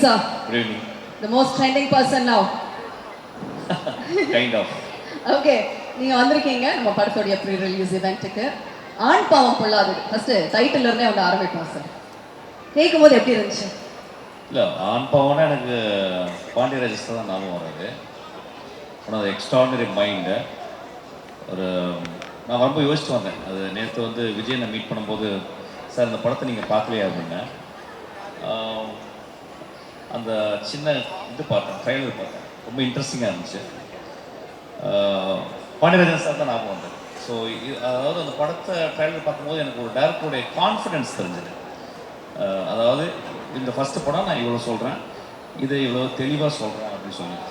sir. Good evening. The most trending person now. Kind of. Okay, நீங்க வந்திருக்கீங்க நம்ம படத்தோட ப்ரீ ரிலீஸ் இவெண்ட்டுக்கு. ஆண் பாவம் பொல்லாது ஃபர்ஸ்ட் டைட்டில்ல இருந்தே வந்து ஆரம்பிப்போம் சார். கேட்கும்போது எப்படி இருந்துச்சு? இல்லை, ஆண் பாவம்னா எனக்கு பாண்டியராஜஸ் தான் ஞாபகம் வராது. ஆனால் அது எக்ஸ்ட்ராடினரி மைண்டு. ஒரு நான் ரொம்ப யோசிச்சு வந்தேன். அது நேற்று வந்து விஜயனை மீட் பண்ணும்போது, சார் இந்த படத்தை நீங்கள் பார்க்கலையா அப்படின்னா, அந்த சின்ன இது பார்த்தேன், ட்ரைலர் பார்த்தேன், ரொம்ப இன்ட்ரெஸ்டிங்காக இருந்துச்சு. பாண்டியராஜன் சார் தான் ஞாபகம் வந்தேன். ஸோ அதாவது அந்த படத்தை ட்ரைலர் பார்க்கும்போது எனக்கு ஒரு டேரக்டருடைய கான்ஃபிடென்ஸ் தெரிஞ்சுது. அதாவது இந்த ஃபஸ்ட்டு படம் நான் இவ்வளோ சொல்கிறேன், இதை இவ்வளோ தெளிவாக சொல்கிறேன் அப்படின்னு சொல்லிட்டு.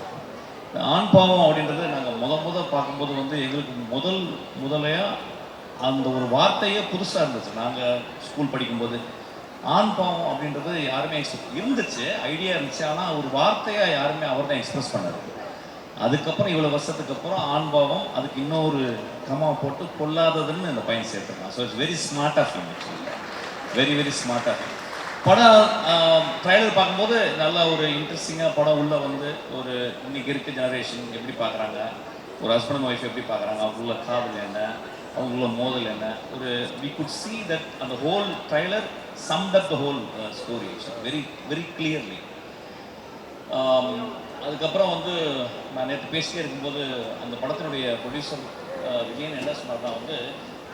ஆண் பாவம் அப்படின்றது நாங்கள் பார்க்கும்போது வந்து எங்களுக்கு முதலையாக அந்த ஒரு வார்த்தையே புதுசாக இருந்துச்சு. நாங்கள் ஸ்கூல் படிக்கும்போது ஆண் பாவம் அப்படின்றது யாருமே இருந்துச்சு, ஐடியா இருந்துச்சு. ஆனால் ஒரு வார்த்தையாக யாருமே அவர் தான் எக்ஸ்பிரஸ் பண்ணார். அதுக்கப்புறம் இவ்வளோ வருஷத்துக்கு அப்புறம் ஆண் பாவம், அதுக்கு இன்னொரு கமா போட்டு கொள்ளாததுன்னு அந்த பையன் சேர்த்துருக்கான். So it's very smart of him, very very smart of him. படம் ட்ரைலர் பார்க்கும்போது நல்லா ஒரு இன்ட்ரெஸ்டிங்காக படம் உள்ளே வந்து ஒரு இன்னைக்கு இருக்க ஜெனரேஷன் எப்படி பார்க்குறாங்க, ஒரு ஹஸ்பண்ட் அண்ட் ஒய்ஃப் எப்படி பார்க்குறாங்க, அவங்களுக்குள்ள காதல் என்ன, அவங்களுக்குள்ள மோதல் என்ன, ஒரு வி குட் சி தட் அந்த whole trailer summed up the whole story very very clearly. அதுக்கப்புறம் வந்து நான் நேற்று பேசிட்டே இருக்கும்போது அந்த படத்தினுடைய ப்ரொடியூசர் விஜயன் என்ன சொன்னார்னா வந்து,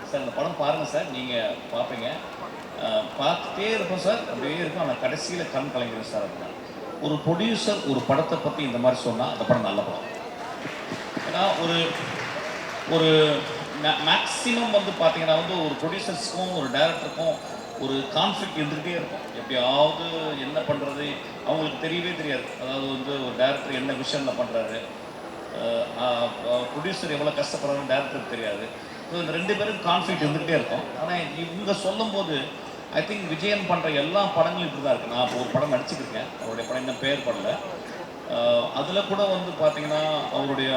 சார் இந்த படம் பாருங்கள் சார், நீங்கள் பார்ப்பீங்க, பார்த்துட்டே இருப்போம் சார், அப்படியே இருக்கும், ஆனால் கடைசியில் கண் கலங்கிறேன் சார் அப்படின்னா. ஒரு ப்ரொடியூசர் ஒரு படத்தை பற்றி இந்த மாதிரி சொன்னால் அந்த படம் நல்ல படம். ஏன்னா ஒரு ஒரு மேக்ஸிமம் வந்து பார்த்தீங்கன்னா வந்து ஒரு ப்ரொடியூசர்ஸ்க்கும் ஒரு டைரக்டருக்கும் ஒரு கான்ஃப்ளிக்ட் இருந்துகிட்டே இருக்கும். எப்படியாவது என்ன பண்ணுறது அவங்களுக்கு தெரியவே தெரியாது. அதாவது வந்து ஒரு டைரக்டர் என்ன விஷனில் பண்ணுறாரு, ப்ரொடியூசர் எவ்வளோ கஷ்டப்படுறாருன்னு டைரக்டருக்கு தெரியாது. ஸோ இந்த ரெண்டு பேரும் கான்ஃப்ளிக்ட் இருந்துகிட்டே இருக்கும். ஆனால் இவங்க சொல்லும்போது ஐ திங்க் விஜயன் பண்ணுற எல்லா படங்களும் இப்படி தான் இருக்குது. நான் இப்போ ஒரு படம் நடிச்சுக்கிருக்கேன், அவருடைய படம் இன்னும் பேர் படல. அதில் கூட வந்து பார்த்தீங்கன்னா அவருடைய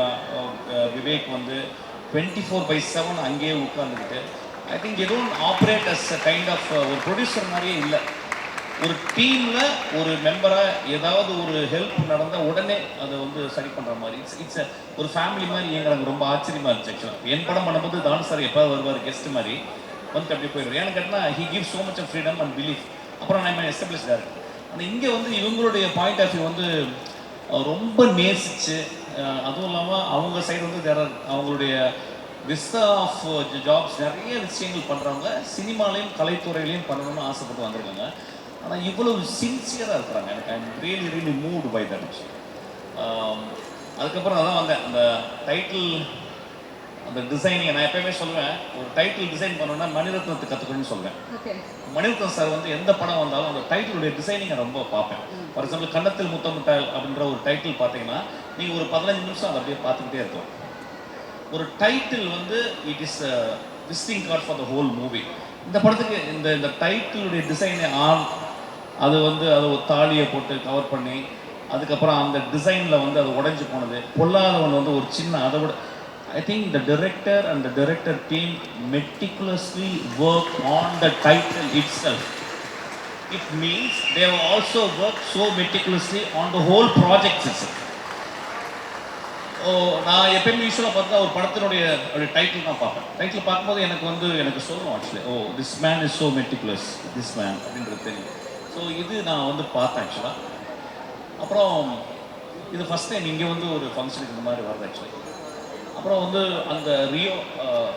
விவேக் வந்து 24/7 அங்கேயே உட்காந்துக்கிட்டு, ஐ திங்க் எதுவும் operate as a kind of ஒரு ப்ரொடியூசர் மாதிரியே இல்லை. ஒரு டீமில் ஒரு மெம்பராக ஏதாவது ஒரு ஹெல்ப் நடந்தால் உடனே அதை வந்து சரி பண்ணுற மாதிரி இட்ஸ் ஒரு ஃபேமிலி மாதிரி எங்களுக்கு ரொம்ப ஆச்சரியமாக இருந்துச்சு. ஆக்சுவலாக என் படம் பண்ணும்போது தான் சார் எப்போது வருவார் கெஸ்ட் மாதிரி வந்து அப்படியே போயிடுவார். ஏன்னு கேட்டால் he give so much of freedom and belief. அப்புறம் நம்ம எஸ்டாப்ளிஷ்டாக இருக்குது. ஆனால் இங்கே வந்து இவங்களுடைய பாயிண்ட் ஆஃப் வியூ வந்து ரொம்ப நேசிச்சு, அதுவும் இல்லாமல் அவங்க சைடு வந்து அவங்களுடைய விஸ்தா ஆஃப் ஜாப்ஸ் நிறைய விஷயங்கள் பண்ணுறவங்க, சினிமாலையும் கலைத்துறையிலையும் பண்ணணும்னு ஆசைப்பட்டு வந்திருக்காங்க. ஆனால் இவ்வளவு சின்சியராக இருக்கிறாங்க. எனக்கு I'm really really moved by that. அதுக்கப்புறம் அதான் வந்தேன், அந்த டைட்டில் அந்த டிசைனிங் நான் எப்பயுமே சொல்லுவேன், ஒரு டைட்டில் டிசைன் பண்ணணும்னா மணிரத்னத்தை கற்றுக்கணும்னு சொல்வேன். மணிரத்னம் சார் வந்து எந்த படம் வந்தாலும் அந்த டைட்டிலுடைய டிசைனிங்கை ரொம்ப பார்ப்பேன். ஃபார் எக்ஸாம்பிள் கன்னத்தில் முத்தமிட்டால் அப்படின்ற ஒரு டைட்டில் பார்த்தீங்கன்னா நீங்கள் ஒரு 15 நிமிஷம் அதை அப்படியே பார்த்துக்கிட்டே இருக்கலாம். ஒரு டைட்டில் வந்து it is visiting card for the whole movie. இந்த படத்துக்கு இந்த டைட்டிலுடைய டிசைனை அது வந்து அதை ஒரு தாலியை போட்டு கவர் பண்ணி, அதுக்கப்புறம் அந்த டிசைனில் வந்து அது உடைஞ்சு போனது, பொல்லாதவன் வந்து ஒரு சின்ன அதை விட I think the director and the director team meticulously work on the title itself. It means they have also worked so meticulously on the whole project itself. நான் எப்பயுமே யூஸ்வலாக பார்த்தா ஒரு படத்தினுடைய டைட்டில் தான் பார்ப்பேன். டைட்டில் பார்க்கும்போது எனக்கு சொல்லணும் actually, this man is so meticulous, this man அப்படின்றது தெரியும். ஸோ இது நான் வந்து பார்த்தேன் ஆக்சுவலாக. அப்புறம் இது ஃபஸ்ட் டைம் இங்கே வந்து ஒரு ஃபங்க்ஷனுக்கு இந்த மாதிரி வருது ஆக்சுவலி. அப்புறம் வந்து அந்த ரியோ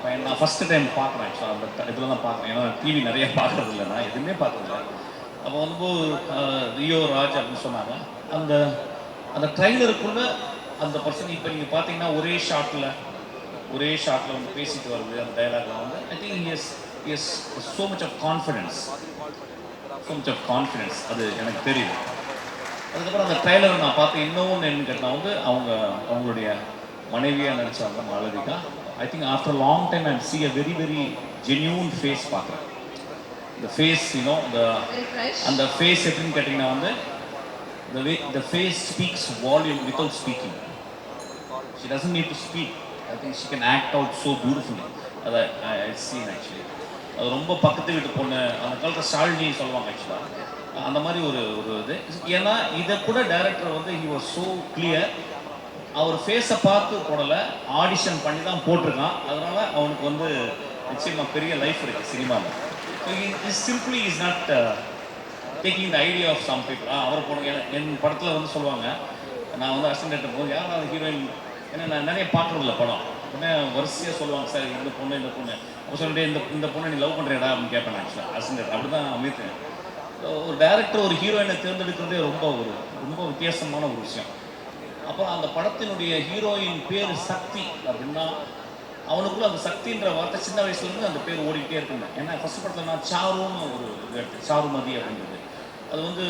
பையன் நான் ஃபஸ்ட்டு டைம் பார்க்குறேன் ஆக்சுவலாக. அந்த இதில் தான் பார்க்குறேன், ஏன்னா டிவி நிறைய பார்க்குறதில்ல, நான் எதுவுமே பார்க்குறதில்ல. அப்போ வந்து ரியோ ராஜ் அப்படின்னு சொன்னாங்க. அந்த ட்ரைலருக்குள்ளே அந்த பர்சன் இப்போ நீங்கள் பார்த்தீங்கன்னா ஒரே ஷாட்டில் வந்து பேசிட்டு வருது அந்த டைலாக்ல வந்து. I think is so much of confidence அது எனக்கு தெரியுது. அதுக்கப்புறம் அந்த ட்ரைலரை நான் பார்த்தேன். இன்னொன்று என்னன்னு கேட்டால் வந்து அவங்களுடைய மனைவியாக நடித்தாங்க Malavika. I think after long time I see a very very genuine face பார்க்குறேன். இந்த ஃபேஸ் அந்த ஃபேஸ் எப்படின்னு கேட்டிங்கன்னா வந்து the face speaks volume without speaking. She doesn't need to speak. I think she can act out so beautifully. I've seen actually. அது ரொம்ப பக்கத்து வீட்டு பொண்ணு, அந்த காலத்தில் ஷாலினி சொல்லுவாங்க ஆக்சுவலாக. அந்த மாதிரி ஒரு ஒரு இது. ஏன்னா இதை கூட டைரக்டர் வந்து ஹி வாஸ் ஸோ கிளியர். அவர் ஃபேஸை பார்த்து போடலை, ஆடிஷன் பண்ணி தான் போட்டிருக்கான். அதனால அவனுக்கு வந்து நிச்சயமாக பெரிய லைஃப் இருக்குது சினிமாவில். So is simply is not taking the idea of some people. அவரை போடுங்க. என் படத்தில் வந்து சொல்லுவாங்க, நான் வந்து அசிஸ்டன்ட் போது யாராவது ஹீரோயின், ஏன்னா நான் நிறைய பார்க்குறதில்ல படம், உடனே வரிசையாக சொல்லுவாங்க சார் இந்த பொண்ணு அப்போ சொல்லிட்டு இந்த பொண்ணை நீ லவ் பண்ணுறியடா அப்படின்னு கேட்பேன். ஆக்சுவலாக அசிஸ்டன்ட் அப்படி தான் அமைத்தேன். ஒரு டைரக்டர் ஒரு ஹீரோயினை தேர்ந்தெடுக்கிறதே ரொம்ப வித்தியாசமான ஒரு விஷயம். அப்போ அந்த படத்தினுடைய ஹீரோயின் பேர் சக்தி அப்படின்னா அவனுக்குள்ள அந்த சக்தின்ற வார்த்தை சின்ன வயசுலேருந்து அந்த பேர் ஓடிக்கிட்டே இருக்குங்க. ஏன்னா ஃபர்ஸ்ட் படத்தில் நான் சாருன்னு ஒரு எடுத்து சாருமதி அப்படின்றது, அது வந்து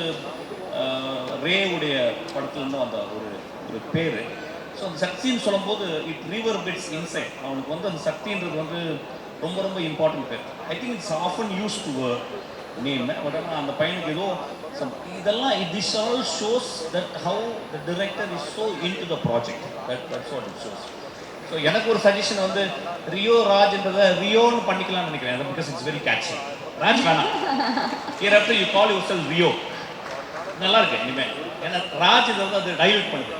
ரேவுடைய படத்துலேருந்து வந்த ஒரு பேர். ஸோ அந்த சக்தின்னு சொல்லும்போது இட் ரிவர்பெட்ஸ் இன்சைட். அவனுக்கு வந்து அந்த சக்தின்றது வந்து ரொம்ப இம்பார்ட்டன்ட் பேர். I think it's often use to name. But ஆனால் அந்த பையனுக்கு ஏதோ இதெல்லாம் this all shows that how the director is so into the project. That's what it shows. So எனக்கு ஒரு சஜஷன் வந்து ரியோ ராஜ்ன்றதை ரியோன்னு பண்ணிக்கலாம்னு நினைக்கிறேன். Because it's very catchy. Raj வேணாம், hereafter you call yourself Rio. நல்லா இருக்கு இனிமேல். ஏன்னா ராஜ் இதை வந்து அது டைல்யூட் பண்ணுது.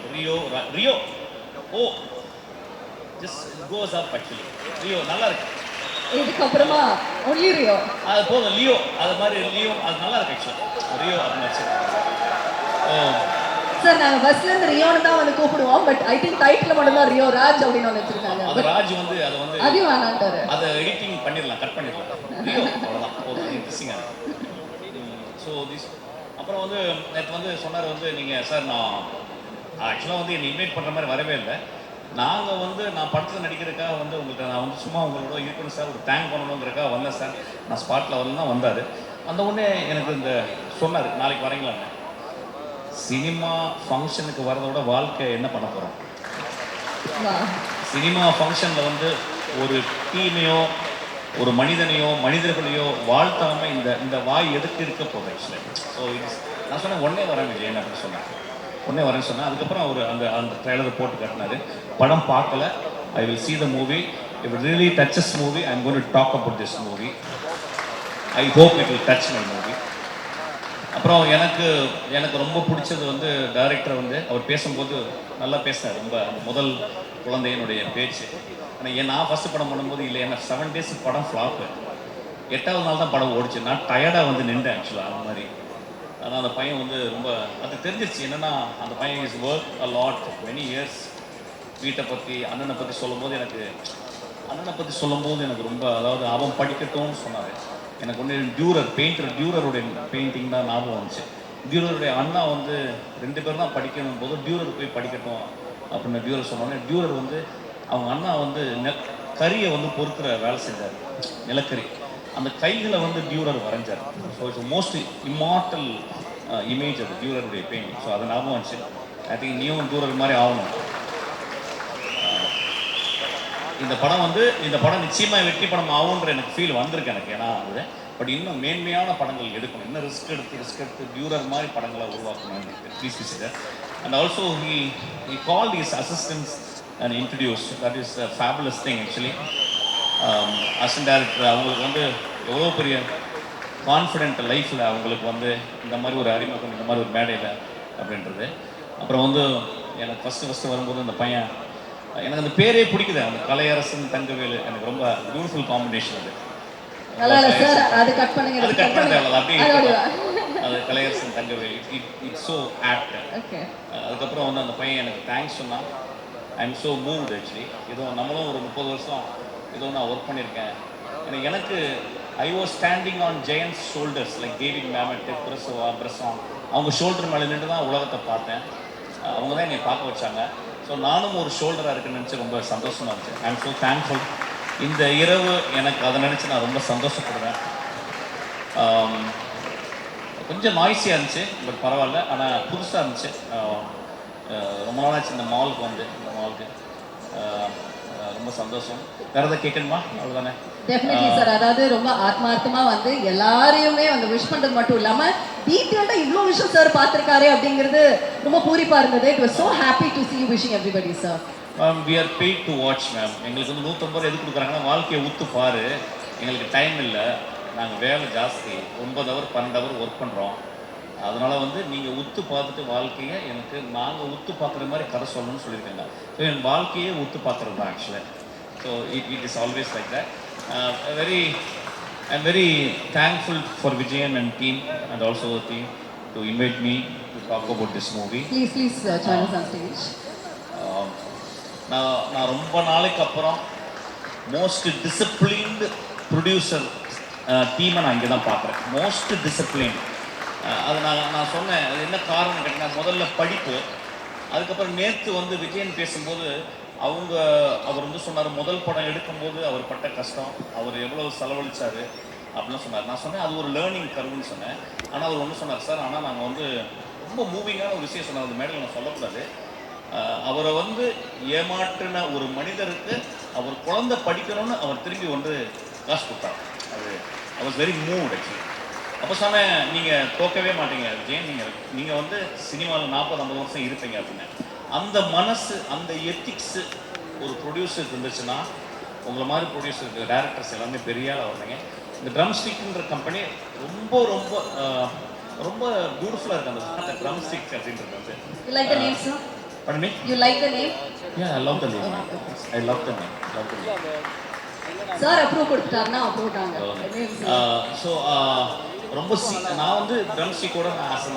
ரியோ ஓ ஜஸ்ட் கோஸ் அப். ஆக்சுவலி ரியோ நல்லா இருக்கு. இதுக்கப்புறமா ஒன்லி ரியோ அது போதும். லியோ அது மாதிரி லியோ அது நல்லா இருக்கு. ஆக்சுவலாக ரியோ அப்படின்னு சார் நாங்க பஸ்ல இருந்து ரியோன்னு தான் வந்து கூப்பிடுவோம். பட் ஐ திங்க் டைட்டில் மட்டும் தான் ரியோ ராஜ் அப்படின்னு வந்து வச்சிருக்காங்க. அது ராஜ் வந்து அது வந்து அது வேணான்ட்டாரு. அதை எடிட்டிங் பண்ணிடலாம், கட் பண்ணிடலாம். ரியோ அவ்வளோதான் போதும். இன்ட்ரெஸ்டிங்காக இருக்கு. ஸோ திஸ் அப்புறம் வந்து நேற்று வந்து சொன்னார் வந்து நீங்கள் சார் நான் ஆக்சுவலாக வந்து என்னை இன்வைட் பண்ணுற மாதிரி வரவே இல்லை. நாங்கள் வந்து நான் படத்தில் நடிக்கிறதுக்காக வந்து உங்கள்கிட்ட நான் வந்து சும்மா உங்களோட இருக்கணும் சார், ஒரு தேங்க் பண்ணணுங்கிறக்காக வந்தேன் சார். நான் ஸ்பாட்டில் வரலாம் தான் வந்தார். அந்த உடனே எனக்கு இந்த சொன்னார் நாளைக்கு வரீங்களான்னு. சினிமா ஃபங்க்ஷனுக்கு வரதோட வாழ்க்கை என்ன பண்ண போகிறோம்? சினிமா ஃபங்க்ஷனில் வந்து ஒரு டீமையோ ஒரு மனிதர்களையோ வாழ்த்தாமல் இந்த வாய் எதுக்கு இருக்க போகுது ஆக்சுவலி. ஸோ நான் சொன்னேன் உடனே வரேன் விஜயன் அப்படின்னு சொன்னேன். உடனே வரேன்னு சொன்னேன். அதுக்கப்புறம் அவர் அந்த ட்ரெய்லரை போட்டு காட்டினாரு. படம் பார்க்கல. I will see the movie. If it really touches movie, I'm going to talk about this movie. I hope it will touch my movie. அப்புறம் எனக்கு ரொம்ப பிடிச்சது வந்து டைரக்டர் வந்து அவர் பேசும்போது நல்லா பேசினார். ரொம்ப அந்த முதல் குழந்தையினுடைய பேச்சு. ஆனால் நான் ஃபஸ்ட்டு படம் பண்ணும்போது இல்லை, என்ன 7 days படம் ஃப்ளாப்பு. 8வது நாள் தான் படம் ஓடிச்சு. நான் டயர்டாக வந்து நின்றேன் ஆக்சுவலாக அந்த மாதிரி. ஆனால் அந்த பையன் வந்து ரொம்ப அது தெரிஞ்சிருச்சு. என்னென்னா அந்த பையன் is work a lot many years. வீட்டை பற்றி அண்ணனை பற்றி சொல்லும்போது எனக்கு ரொம்ப, அதாவது அவன் படிக்கட்டும்னு சொன்னார். எனக்கு ஒன்று டியூரருடைய பெயிண்டிங் தான் ஞாபகம் வந்துச்சு. டியூரருடைய அண்ணா வந்து 2 பேர் தான் படிக்கணும் போது டியூரர் போய் படிக்கட்டும் அப்படின்னு டியூரர் சொன்னோன்னே டியூரர் வந்து அவங்க அண்ணா வந்து கறியை வந்து பொறுக்கிற வேலை செஞ்சார், நிலக்கரி. அந்த கைகளை வந்து டியூரர் வரைஞ்சார். So it's most immortal image அது டியூரருடைய பெயிண்டிங். ஸோ அது ஞாபகம் வந்துச்சு. ஐ திங்க் நீயும் டியூரர் மாதிரி ஆகணும். இந்த படம் நிச்சயமாக வெற்றி படம் ஆகுன்ற எனக்கு ஃபீல் வந்திருக்கு எனக்கு. ஏன்னா அது பட் இன்னும் மேன்மையான படங்கள் எடுக்கணும், இன்னும் ரிஸ்க் எடுத்து டியூரர் மாதிரி படங்களை உருவாக்கணும். Please visitor. And also he called his assistants and introduced. That is a fabulous thing actually. Assistant director அவங்களுக்கு வந்து எவ்வளோ பெரிய கான்ஃபிடென்ட் லைஃப்பில் அவங்களுக்கு வந்து இந்த மாதிரி ஒரு அறிமுகம், இந்த மாதிரி ஒரு மேடையில் அப்படின்றது. அப்புறம் வந்து எனக்கு ஃபஸ்ட்டு வரும்போது அந்த பையன், எனக்கு அந்த பேரே பிடிக்குது, அந்த கலையரசன் தங்கவேலு. எனக்கு ரொம்ப பியூட்டிஃபுல் காம்பினேஷன் அது. அது கட் பண்ண அப்படியே அது Kalaiyarasan Thangavelu. It's so apt. அதுக்கப்புறம் வந்து அந்த பையன் எனக்கு தேங்க்ஸ் சொன்னான். I am so moved actually. ஏதோ நம்மளும் ஒரு 30 வருஷம் ஏதோ நான் ஒர்க் பண்ணியிருக்கேன். எனக்கு I was standing on giants shoulders like David Mamet, Bresson. அவங்க ஷோல்டர் மேலே நின்று தான் உலகத்தை பார்த்தேன். அவங்க தான் என்னை பார்க்க வச்சாங்க. ஸோ நானும் ஒரு ஷோல்டராக இருக்குன்னு நினச்சி ரொம்ப சந்தோஷமாக இருந்துச்சு. ஐ எம் ஸோ தேங்க்ஃபுல். இந்த இரவு எனக்கு அதை நினச்சி நான் ரொம்ப சந்தோஷப்படுவேன். கொஞ்சம் நாய்ஸியாக இருந்துச்சு, பட் பரவாயில்ல. ஆனால் புதுசாக இருந்துச்சு. ரொம்ப நாளாச்சு இந்த மாலுக்கு ரொம்ப சந்தோஷம். வேறு எதாவது கேட்கணுமா? அவ்வளோதானே. Definitely sir. அதாவது ரொம்ப ஆத்மார்த்தமா வந்து எல்லாரையுமே வந்து விஷ் பண்றது மட்டும் இல்லாம டீட்டெயில்டா இவ்வளோ விஷயம் சார் பார்த்துருக்காரு அப்படிங்கிறது ரொம்ப பூரிப்பா இருந்தது. It was so happy to see you wishing everybody sir. We are paid to watch ma'am. எங்களுக்கு வந்து 150 ரூபாய் எதுக்கு கொடுக்குறாங்கன்னா வாழ்க்கையை ஊத்து பாரு, எங்களுக்கு டைம் இல்லை, நாங்கள் வேலை ஜாஸ்தி, 9 hour 12 hour ஒர்க் பண்ணுறோம். அதனால வந்து நீங்கள் உத்து பார்த்துட்டு வாழ்க்கையை எனக்கு நாங்கள் உத்து பார்க்குற மாதிரி கதை சொல்லணும்னு சொல்லியிருக்காங்க. ஸோ என் வாழ்க்கையே உத்து பார்க்குறது தான் ஆக்சுவலாக. So it is always like that. I'm very thankful for Vijayan and team and also the team to invite me to talk about this movie. Please join us on stage. நான் ரொம்ப நாளைக்கு அப்புறம் most disciplined producer டீமை நான் இங்கே தான் பார்க்குறேன். Most discipline. அது நான் சொன்னேன், அது என்ன காரணம் கேட்டீங்கன்னா, முதல்ல படிப்பு. அதுக்கப்புறம் நேற்று வந்து விஜயன் பேசும்போது அவர் வந்து சொன்னார், முதல் படம் எடுக்கும்போது அவர் பட்ட கஷ்டம், அவர் எவ்வளோ செலவழிச்சார் அப்படின்னு சொன்னார். நான் சொன்னேன் அது ஒரு லேர்னிங் கர்வுன்னு சொன்னேன். ஆனால் அவர் ஒன்று சொன்னார், சார் ஆனால் நாங்கள் வந்து ரொம்ப மூவிங்கான ஒரு விஷயம் சொன்னார், அந்த மேடையில் நான் சொல்லக்கூடாது. அவரை வந்து ஏமாற்றின ஒரு மனிதருக்கு அவர் குழந்தை படிக்கணும்னு அவர் திரும்பி வந்து காசு கொடுத்தார். அது I was very moved actually. அப்போ சொன்னேன், நீங்கள் தோக்கவே மாட்டீங்க விஜயன், நீங்கள் வந்து சினிமாவில் 40-50 வருஷம் இருப்பீங்க அப்படின்னு. அந்த மனசு, அந்த எத்திக்ஸு ஒரு ப்ரொடியூசருக்கு இருந்துச்சுன்னா, உங்களை மாதிரி ப்ரொடியூசருக்கு டேரக்டர்ஸ் எல்லாமே பெரிய ஆளாக வந்தாங்க. இந்த ட்ரம் ஸ்டிக்ன்ற கம்பெனி ரொம்ப ரொம்ப ரொம்ப பியூட்டிஃபுல்லாக இருக்குது. அந்த ட்ரம் ஸ்டிக் அப்படின்றது வந்து. You like the name, sir? Pardon me? You like the name? Yeah, I love the name. I love the name. Sir approve கொடுத்துட்டாருன்னா approve தாங்க. ஸோ ரொம்ப நான் வந்து ட்ரம் ஸ்டிக்கோட நான்